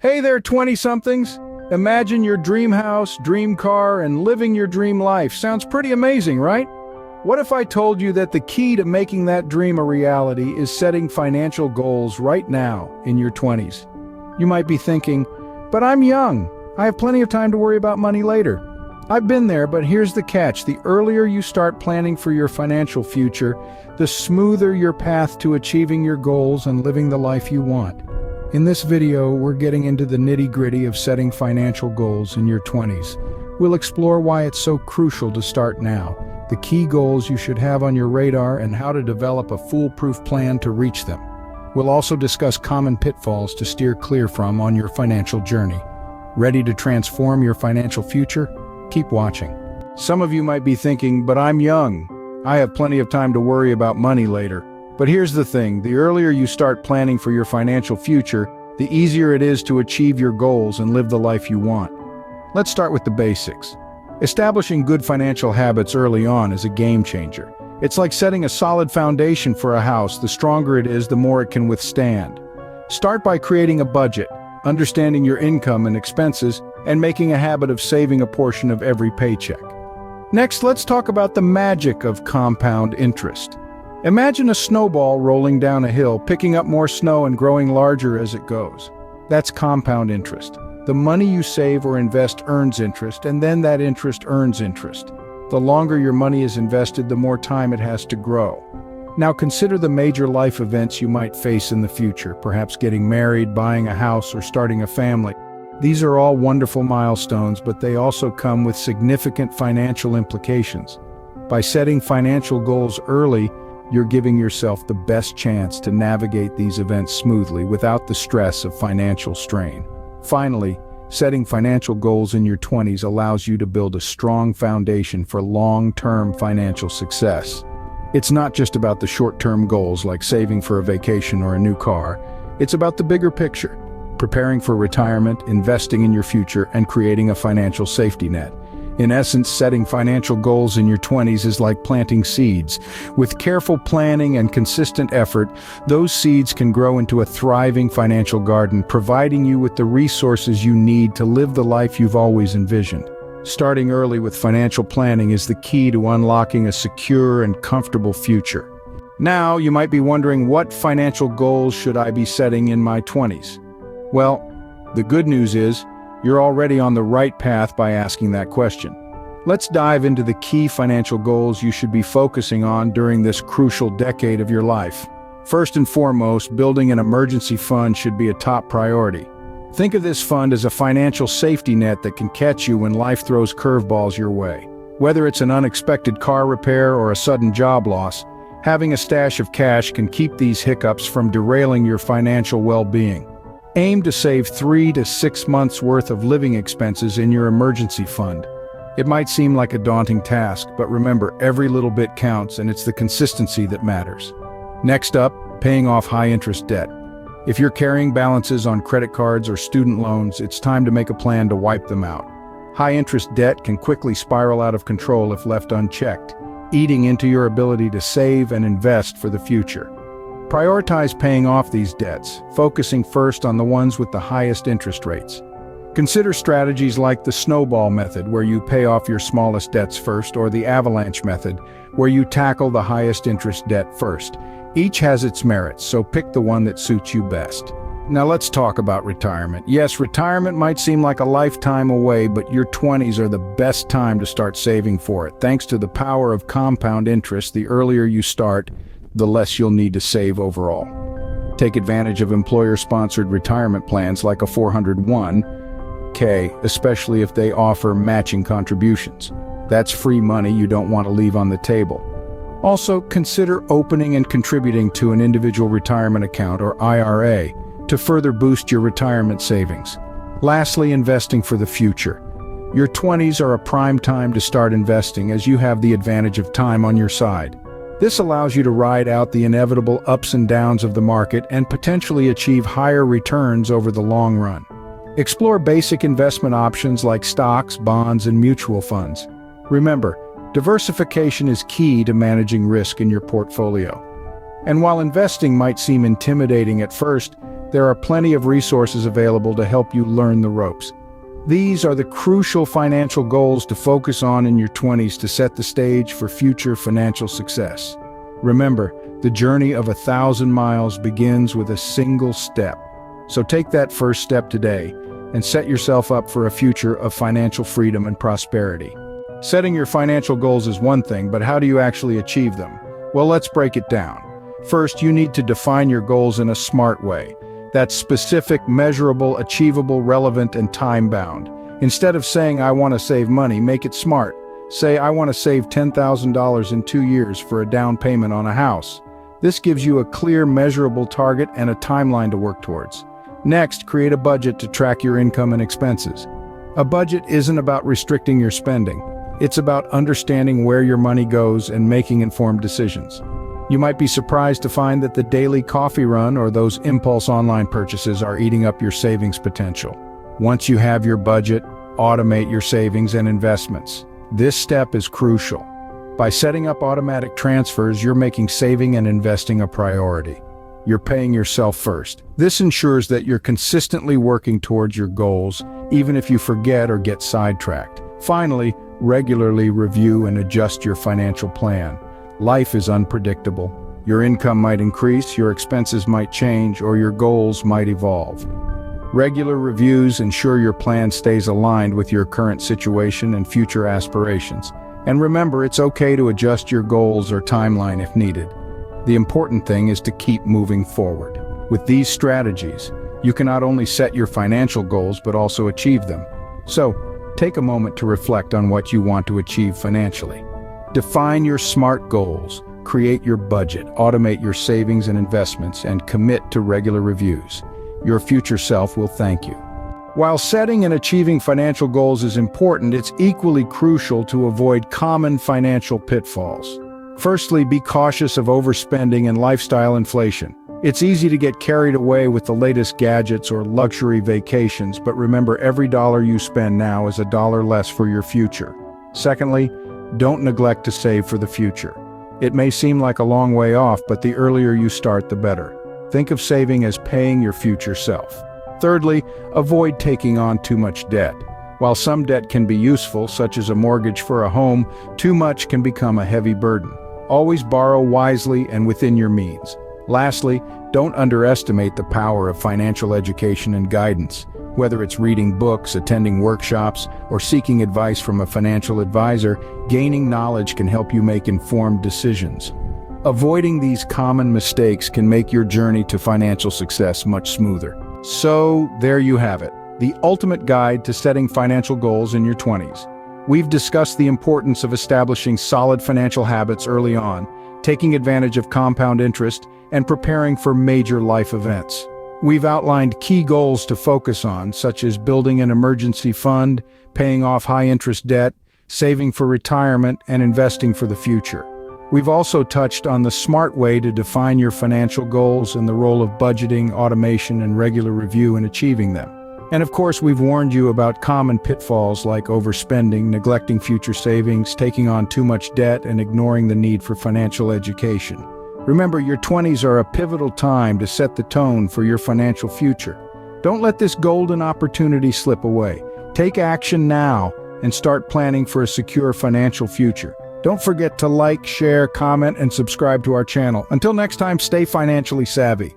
Hey there, 20-somethings! Imagine your dream house, dream car, and living your dream life. Sounds pretty amazing, right? What if I told you that the key to making that dream a reality is setting financial goals right now in your 20s? You might be thinking, but I'm young. I have plenty of time to worry about money later. I've been there, but here's the catch. The earlier you start planning for your financial future, the smoother your path to achieving your goals and living the life you want. In this video, we're getting into the nitty-gritty of setting financial goals in your 20s. We'll explore why it's so crucial to start now, the key goals you should have on your radar, and how to develop a foolproof plan to reach them. We'll also discuss common pitfalls to steer clear from on your financial journey. Ready to transform your financial future? Keep watching. Some of you might be thinking, but I'm young. I have plenty of time to worry about money later. But here's the thing, the earlier you start planning for your financial future, the easier it is to achieve your goals and live the life you want. Let's start with the basics. Establishing good financial habits early on is a game changer. It's like setting a solid foundation for a house. The stronger it is, the more it can withstand. Start by creating a budget, understanding your income and expenses, and making a habit of saving a portion of every paycheck. Next, let's talk about the magic of compound interest. Imagine a snowball rolling down a hill, picking up more snow and growing larger as it goes. That's compound interest. The money you save or invest earns interest, and then that interest earns interest. The longer your money is invested, the more time it has to grow. Now consider the major life events you might face in the future, perhaps getting married, buying a house, or starting a family. These are all wonderful milestones, but they also come with significant financial implications. By setting financial goals early, you're giving yourself the best chance to navigate these events smoothly without the stress of financial strain. Finally, setting financial goals in your 20s allows you to build a strong foundation for long-term financial success. It's not just about the short-term goals like saving for a vacation or a new car. It's about the bigger picture, preparing for retirement, investing in your future, and creating a financial safety net. In essence, setting financial goals in your 20s is like planting seeds. With careful planning and consistent effort, those seeds can grow into a thriving financial garden, providing you with the resources you need to live the life you've always envisioned. Starting early with financial planning is the key to unlocking a secure and comfortable future. Now, you might be wondering, what financial goals should I be setting in my 20s? Well, the good news is, you're already on the right path by asking that question. Let's dive into the key financial goals you should be focusing on during this crucial decade of your life. First and foremost, building an emergency fund should be a top priority. Think of this fund as a financial safety net that can catch you when life throws curveballs your way. Whether it's an unexpected car repair or a sudden job loss, having a stash of cash can keep these hiccups from derailing your financial well-being. Aim to save 3 to 6 months' worth of living expenses in your emergency fund. It might seem like a daunting task, but remember, every little bit counts, and it's the consistency that matters. Next up, paying off high-interest debt. If you're carrying balances on credit cards or student loans, it's time to make a plan to wipe them out. High-interest debt can quickly spiral out of control if left unchecked, eating into your ability to save and invest for the future. Prioritize paying off these debts, focusing first on the ones with the highest interest rates. Consider strategies like the snowball method, where you pay off your smallest debts first, or the avalanche method, where you tackle the highest interest debt first. Each has its merits, so pick the one that suits you best. Now let's talk about retirement. Yes, retirement might seem like a lifetime away, but your 20s are the best time to start saving for it. Thanks to the power of compound interest, the earlier you start, the less you'll need to save overall. Take advantage of employer-sponsored retirement plans like a 401k, especially if they offer matching contributions. That's free money you don't want to leave on the table. Also, consider opening and contributing to an individual retirement account, or IRA, to further boost your retirement savings. Lastly, investing for the future. Your 20s are a prime time to start investing, as you have the advantage of time on your side. This allows you to ride out the inevitable ups and downs of the market and potentially achieve higher returns over the long run. Explore basic investment options like stocks, bonds, and mutual funds. Remember, diversification is key to managing risk in your portfolio. And while investing might seem intimidating at first, there are plenty of resources available to help you learn the ropes. These are the crucial financial goals to focus on in your 20s to set the stage for future financial success. Remember, the journey of 1,000 miles begins with a single step. So take that first step today and set yourself up for a future of financial freedom and prosperity. Setting your financial goals is one thing, but how do you actually achieve them? Well, let's break it down. First, you need to define your goals in a smart way. That's specific, measurable, achievable, relevant, and time-bound. Instead of saying, I want to save money, make it smart. Say, I want to save $10,000 in 2 years for a down payment on a house. This gives you a clear, measurable target and a timeline to work towards. Next, create a budget to track your income and expenses. A budget isn't about restricting your spending. It's about understanding where your money goes and making informed decisions. You might be surprised to find that the daily coffee run or those impulse online purchases are eating up your savings potential. Once you have your budget, automate your savings and investments. This step is crucial. By setting up automatic transfers, you're making saving and investing a priority. You're paying yourself first. This ensures that you're consistently working towards your goals, even if you forget or get sidetracked. Finally, regularly review and adjust your financial plan. Life is unpredictable. Your income might increase, your expenses might change, or your goals might evolve. Regular reviews ensure your plan stays aligned with your current situation and future aspirations. And remember, it's okay to adjust your goals or timeline if needed. The important thing is to keep moving forward. With these strategies, you can not only set your financial goals but also achieve them. So, take a moment to reflect on what you want to achieve financially. Define your SMART goals, create your budget, automate your savings and investments, and commit to regular reviews. Your future self will thank you. While setting and achieving financial goals is important, it's equally crucial to avoid common financial pitfalls. Firstly, be cautious of overspending and lifestyle inflation. It's easy to get carried away with the latest gadgets or luxury vacations, but remember, every dollar you spend now is a dollar less for your future. Secondly, don't neglect to save for the future. It may seem like a long way off, but the earlier you start, the better. Think of saving as paying your future self. Thirdly, avoid taking on too much debt. While some debt can be useful, such as a mortgage for a home, too much can become a heavy burden. Always borrow wisely and within your means. Lastly, don't underestimate the power of financial education and guidance. Whether it's reading books, attending workshops, or seeking advice from a financial advisor, gaining knowledge can help you make informed decisions. Avoiding these common mistakes can make your journey to financial success much smoother. So, there you have it, the ultimate guide to setting financial goals in your 20s. We've discussed the importance of establishing solid financial habits early on, taking advantage of compound interest, and preparing for major life events. We've outlined key goals to focus on, such as building an emergency fund, paying off high-interest debt, saving for retirement, and investing for the future. We've also touched on the smart way to define your financial goals and the role of budgeting, automation, and regular review in achieving them. And of course, we've warned you about common pitfalls like overspending, neglecting future savings, taking on too much debt, and ignoring the need for financial education. Remember, your 20s are a pivotal time to set the tone for your financial future. Don't let this golden opportunity slip away. Take action now and start planning for a secure financial future. Don't forget to like, share, comment, and subscribe to our channel. Until next time, stay financially savvy.